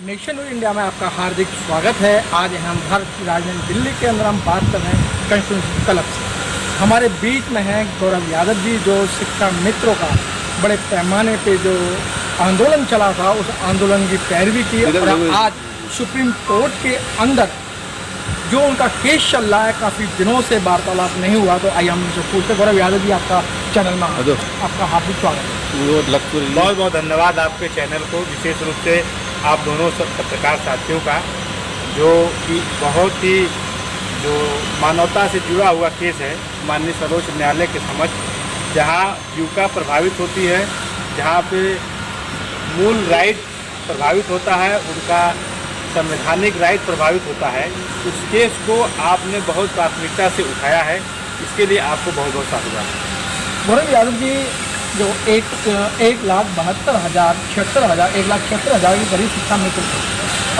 Nation India में आपका हार्दिक स्वागत है। आज हम भारत की राजधानी दिल्ली के अंदर हम बात कर रहे हैं कंस्टिट्यूशन क्लब से। हमारे बीच में हैं गौरव यादव जी, जो शिक्षा मित्रों का बड़े पैमाने पे जो आंदोलन चला था उस आंदोलन की पैरवी की और आज सुप्रीम कोर्ट के अंदर जो उनका केस चल रहा है, काफ़ी दिनों से वार्तालाप नहीं हुआ, तो आइए हम उनसे पूछते। गौरव यादव जी, आपका चैनल में आपका हार्दिक स्वागत है। बहुत बहुत धन्यवाद आपके चैनल को, विशेष रूप से आप दोनों सब पत्रकार साथियों का, जो कि बहुत ही जो मानवता से जुड़ा हुआ केस है माननीय सर्वोच्च न्यायालय के समक्ष, जहां जीविका प्रभावित होती है, जहां पे मूल राइट प्रभावित होता है, उनका संवैधानिक राइट प्रभावित होता है, उस केस को आपने बहुत प्राथमिकता से उठाया है। इसके लिए आपको बहुत बहुत साधुवाद। गौरव यादव जी, जो 1,76,000 के करीब शिक्षा मित्र थे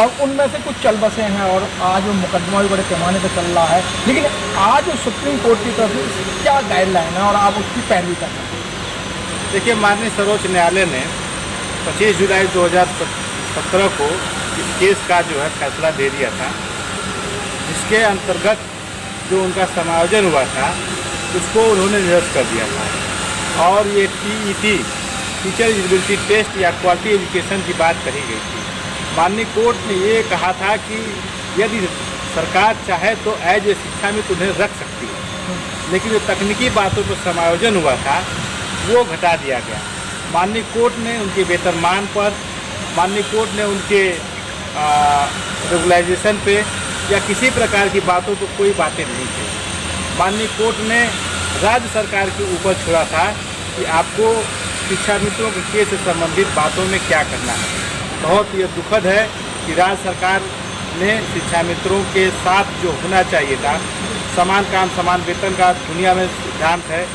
और उनमें से कुछ चल बसे हैं और आज वो मुकदमा भी बड़े पैमाने पर चल रहा है, लेकिन आज सुप्रीम कोर्ट की तरफ से क्या गाइडलाइन है और आप उसकी पैरवी कर रहे हैं? देखिए, माननीय सर्वोच्च न्यायालय ने 25 जुलाई 2017 को इस केस का जो है फैसला दे दिया था, जिसके अंतर्गत जो उनका समायोजन हुआ था उसको उन्होंने निरस्त कर दिया था और ये TET टीचर एलिजिबिलिटी टेस्ट या क्वालिटी एजुकेशन की बात कही गई थी। माननीय कोर्ट ने ये कहा था कि यदि सरकार चाहे तो एज ए शिक्षा में उन्हें रख सकती है, लेकिन जो तकनीकी बातों पर समायोजन हुआ था वो घटा दिया गया। माननीय कोर्ट ने उनके वेतनमान पर, माननीय कोर्ट ने उनके रेगुलाइजेशन पे या किसी प्रकार की बातों पर कोई बातें नहीं की। माननीय कोर्ट ने राज्य सरकार के ऊपर छोड़ा था कि आपको शिक्षा मित्रों के केस से संबंधित बातों में क्या करना है। बहुत ये दुखद है कि राज्य सरकार ने शिक्षा मित्रों के साथ जो होना चाहिए था, समान काम समान वेतन का दुनिया में सिद्धांत है।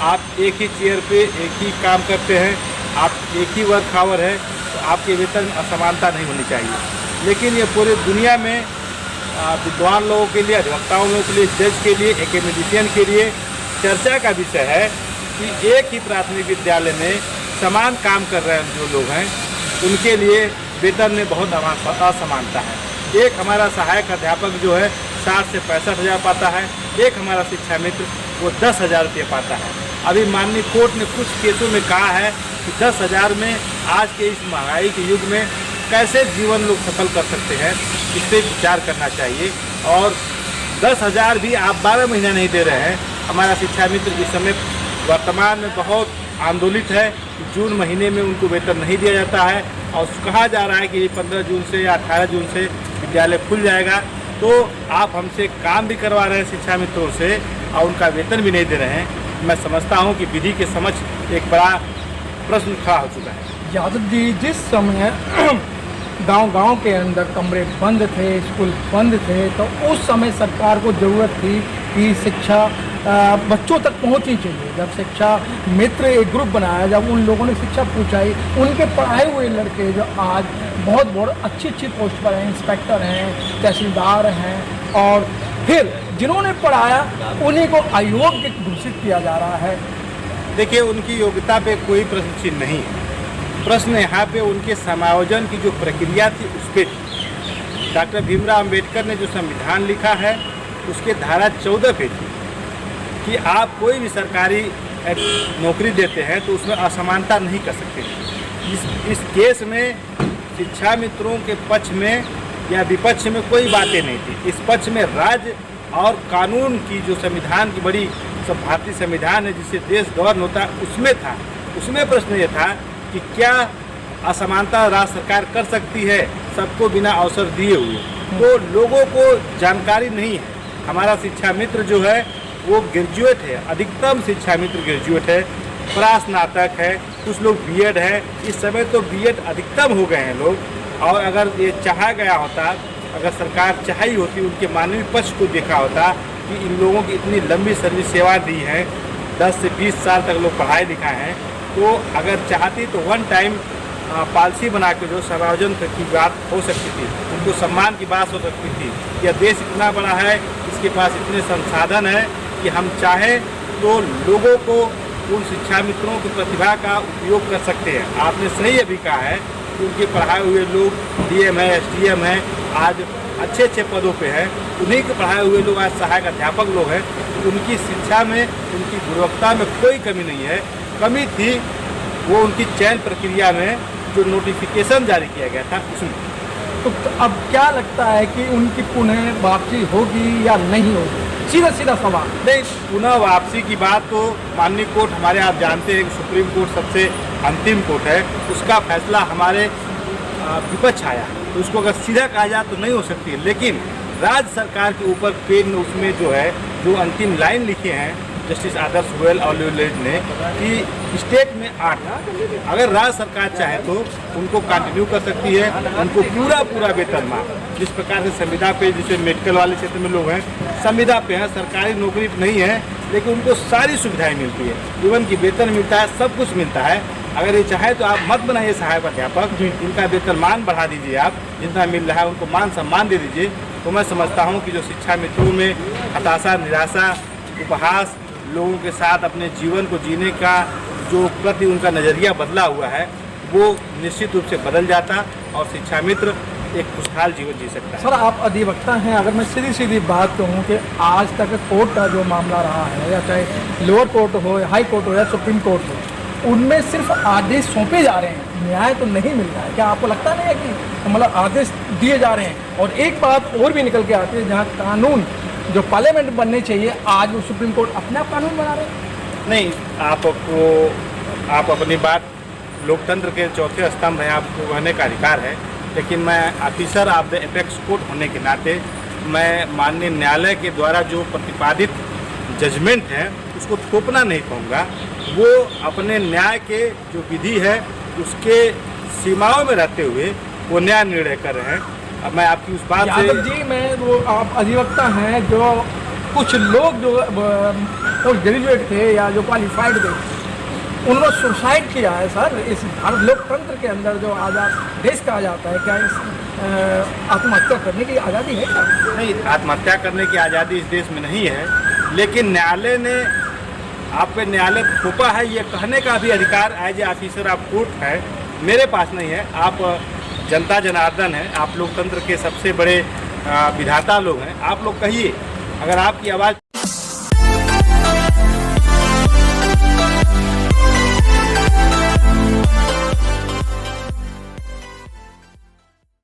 आप एक ही चेयर पे एक ही काम करते हैं, आप एक ही वर्क आवर है, तो आपके वेतन असमानता नहीं होनी चाहिए। लेकिन ये पूरी दुनिया में विद्वान लोगों के लिए, अधिवक्ताओं लोगों के लिए, जज के लिए, एकेडमिशियन के लिए चर्चा का विषय है कि एक ही प्राथमिक विद्यालय में समान काम कर रहे हैं जो लोग हैं, उनके लिए वेतन में बहुत असमानता है। एक हमारा सहायक अध्यापक जो है 60 से 65 हज़ार पाता है, एक हमारा शिक्षा मित्र वो 10,000 रुपये पाता है। अभी माननीय कोर्ट ने कुछ केसों में कहा है कि 10,000 में आज के इस महंगाई के युग में कैसे जीवन लोग सफल कर सकते हैं, इस पर विचार करना चाहिए। और 10,000 भी आप 12 महीना नहीं दे रहे हैं। हमारा शिक्षा मित्र इस समय वर्तमान में बहुत आंदोलित है कि जून महीने में उनको वेतन नहीं दिया जाता है और कहा जा रहा है कि 15 जून से या 18 जून से विद्यालय खुल जाएगा। तो आप हमसे काम भी करवा रहे हैं शिक्षा मित्रों से और उनका वेतन भी नहीं दे रहे हैं। मैं समझता हूँ कि विधि के समक्ष एक बड़ा प्रश्न खड़ा हो चुका है। यादव जी, जिस समय गांव-गांव के अंदर कमरे बंद थे, स्कूल बंद थे, तो उस समय सरकार को ज़रूरत थी कि शिक्षा बच्चों तक पहुंचनी चाहिए। जब शिक्षा मित्र एक ग्रुप बनाया, जब उन लोगों ने शिक्षा पहुंचाई, उनके पढ़ाए हुए लड़के जो आज बहुत अच्छी पोस्ट पर हैं, इंस्पेक्टर हैं, तहसीलदार हैं, और फिर जिन्होंने पढ़ाया उन्हीं को अयोग्य घोषित किया जा रहा है। देखिए, उनकी योग्यता पे कोई प्रश्न चिन्ह नहीं है। प्रश्न यहाँ पे उनके समायोजन की जो प्रक्रिया थी उस पर थी। डॉक्टर भीमराव अंबेडकर ने जो संविधान लिखा है उसके धारा 14 पे थी कि आप कोई भी सरकारी नौकरी देते हैं तो उसमें असमानता नहीं कर सकते। इस केस में शिक्षा मित्रों के पक्ष में या विपक्ष में कोई बातें नहीं थी। इस पक्ष में राज्य और कानून की जो संविधान की बड़ी सब भारतीय संविधान है जिससे देश गवर्न होता है, उसमें था। उसमें प्रश्न ये था कि क्या असमानता राज्य सरकार कर सकती है सबको बिना अवसर दिए हुए। तो लोगों को जानकारी नहीं है। हमारा शिक्षा मित्र जो है वो ग्रेजुएट है, अधिकतम शिक्षा मित्र ग्रेजुएट है, स्नातक है, कुछ लोग BEd है। इस समय तो BEd अधिकतम हो गए हैं लोग। और अगर ये चाहा गया होता, अगर सरकार चाहिए होती, उनके मानवीय पक्ष को देखा होता कि इन लोगों की इतनी लंबी सर्विस सेवा दी है, 10 से 20 साल तक लोग पढ़ाए लिखाए हैं, तो अगर चाहती तो वन टाइम पॉलिसी बना के जो समायोजन की बात हो सकती थी, उनको सम्मान की बात हो सकती थी। यह देश इतना बड़ा है, इसके पास इतने संसाधन है कि हम चाहें तो लोगों को उन शिक्षा मित्रों की प्रतिभा का उपयोग कर सकते हैं। आपने सही अभी कहा है उनके पढ़ाए हुए लोग डीएम है, एसडीएम है, आज अच्छे अच्छे पदों पे हैं। उन्हीं के पढ़ाए हुए लोग आज सहायक अध्यापक लोग हैं। उनकी शिक्षा में, उनकी गुणवत्ता में कोई कमी नहीं है। कमी थी वो उनकी चयन प्रक्रिया में, जो नोटिफिकेशन जारी किया गया था उसमें। तो अब क्या लगता है कि उनकी पुनः वापसी होगी या नहीं होगी? सीधा सीधा सवाल। नहीं, पुनः वापसी की बात तो माननीय कोर्ट, हमारे आप जानते हैं कि सुप्रीम कोर्ट सबसे अंतिम कोर्ट है, उसका फैसला हमारे विपक्ष आया, तो उसको अगर सीधा कहा जाए तो नहीं हो सकती है। लेकिन राज्य सरकार के ऊपर पेन उसमें जो है, जो अंतिम लाइन लिखे हैं जस्टिस आदर्श गोयल और ल्यूलेज ने, कि स्टेट में 8, अगर राज्य सरकार चाहे तो उनको कंटिन्यू कर सकती है, उनको पूरा वेतनमान, जिस प्रकार से संविदा पे, जैसे मेडिकल वाले क्षेत्र में लोग हैं संविदा पे हैं, सरकारी नौकरी नहीं है, लेकिन उनको सारी सुविधाएं मिलती है, इवन की वेतन मिलता है, सब कुछ मिलता है। अगर ये चाहे तो आप मत बनाइए सहायक अध्यापक, इनका वेतनमान बढ़ा दीजिए, आप जितना मिल रहा है उनको मान सम्मान दे दीजिए। तो मैं समझता हूँ कि जो शिक्षा मित्रों में हताशा, निराशा, उपहास, लोगों के साथ अपने जीवन को जीने का जो प्रति उनका नज़रिया बदला हुआ है, वो निश्चित रूप से बदल जाता और शिक्षा मित्र एक खुशहाल जीवन जी सकता है। सर, आप अधिवक्ता हैं, अगर मैं सीधी बात कहूँ कि आज तक कोर्ट का जो मामला रहा है, या चाहे लोअर कोर्ट हो, हाई कोर्ट हो या सुप्रीम कोर्ट हो, उनमें सिर्फ आदेश सौंपे जा रहे हैं, न्याय तो नहीं मिल रहा है। क्या आपको लगता नहीं है कि मतलब आदेश दिए जा रहे हैं? और एक बात और भी निकल के आती है, जहाँ कानून जो पार्लियामेंट बनने चाहिए, आज वो सुप्रीम कोर्ट अपने आप कानून बना रहे हैं। नहीं, आप अपनी बात, लोकतंत्र के चौथे स्तंभ है, आपको कहने का अधिकार है, लेकिन मैं officer of the apex court होने के नाते मैं माननीय न्यायालय के द्वारा जो प्रतिपादित जजमेंट है उसको थोपना नहीं कहूँगा। वो अपने न्याय के जो विधि है उसके सीमाओं में रहते हुए वो न्याय निर्णय कर रहे हैं। अब मैं आपकी उस बात से, यादव जी, मैं वो आप अधिवक्ता हैं, जो कुछ लोग जो पोस्ट ग्रेजुएट थे या जो क्वालिफाइड थे, उन्होंने सुसाइड किया है सर। इस भारत लोकतंत्र के अंदर जो आज़ाद देश कहा जाता है, क्या इस आत्महत्या करने की आज़ादी है क्या? नहीं, आत्महत्या करने की आज़ादी इस देश में नहीं है, लेकिन न्यायालय ने आप पे न्यायालय थोपा है ये कहने का भी अधिकार as a officer of court है, मेरे पास नहीं है। आप जनता जनार्दन हैं, आप लोकतंत्र के सबसे बड़े विधाता लोग हैं, आप लोग कहिए, अगर आपकी आवाज़